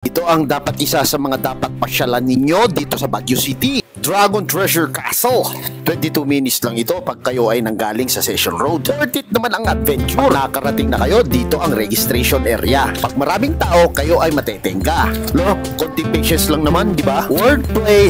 Ito ang dapat isa sa mga dapat pasyalan ninyo dito sa Baguio City. Dragon Treasure Castle. 22 minutes lang ito pag kayo ay nanggaling sa Session Road. Worth it naman ang adventure. Nakarating na kayo, dito ang registration area. Pag maraming tao, kayo ay matetenga. No? Konti patience lang naman, di ba? Wordplay.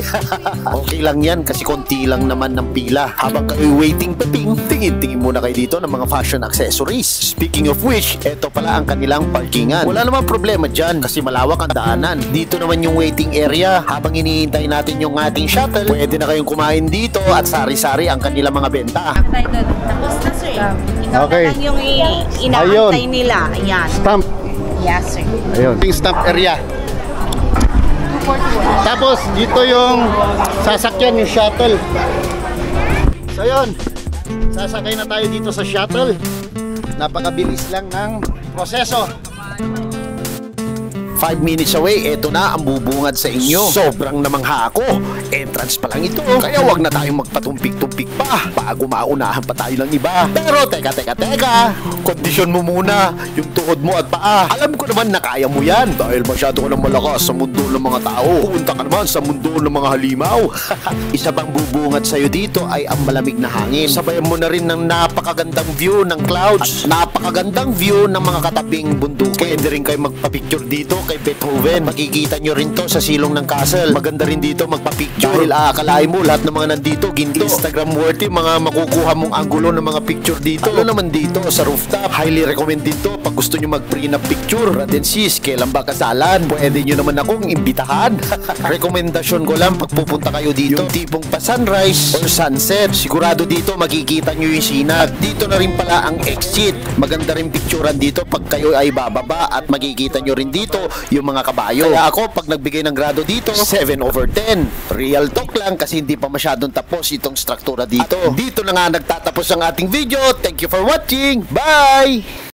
Okay lang yan kasi konti lang naman ng pila. Habang kayo waiting pating, tingin-tingin muna kayo dito ng mga fashion accessories. Speaking of which, eto pala ang kanilang parkingan. Wala namang problema dyan kasi malawak ang daanan. Dito naman yung waiting area. Habang hinihintay natin yung ating shuttle, pwede na kayong kumain dito at sari-sari ang kanilang mga benta. Tapos na sir. Ikaw Okay. na lang yung inaantay nila. Ayan. Stamp. Yes sir. Ayun. Yung stamp area. Tapos dito yung sasakyan, yung shuttle. So yun, sasakay na tayo dito sa shuttle. Napakabilis lang ng proseso. 5 minutes away, eto na ang bubungad sa inyo. Sobrang namangha ako. Entrance pa lang ito. Kaya wag na tayong magpatumpik-tumpik pa bago maunahan pa tayo ng iba. Pero teka. Kondisyon mo muna yung tuhod mo at paa. Alam ko naman na kaya mo yan dahil masyado ka ng malakas sa mundo ng mga tao. Punta ka naman sa mundo ng mga halimaw. Isa pang bubungad sa'yo dito ay ang malamig na hangin. Sabayan mo na rin ng napakagandang view ng clouds. At napakagandang view ng mga katabing bundok. Pwede rin kayo magpa-picture dito kay Beethoven. Makikita nyo rin to sa silong ng castle. Maganda rin dito magpa-picture. Dahil aakalain mo lahat ng mga nandito ginto. Instagram worthy mga makukuha mong angulo ng mga picture dito. Ano naman dito sa rooftop. Highly recommended to pag gusto nyo mag-prenup picture. Brad and sis, kailan ba kasalan? Pwede nyo naman akong imbitahan. Rekomendasyon ko lang pag pupunta kayo dito. Yung tipong pa sunrise or sunset. Sigurado dito makikita nyo yung sinag. Dito na rin pala ang exit. Maganda rin picturean dito pag kayo ay bababa at makikita nyo rin dito yung mga kabayo. Kaya ako pag nagbigay ng grado dito 7/10. Real talk lang kasi hindi pa masyadong tapos itong struktura dito. At dito na nga nagtatapos ang ating video. Thank you for watching. Bye!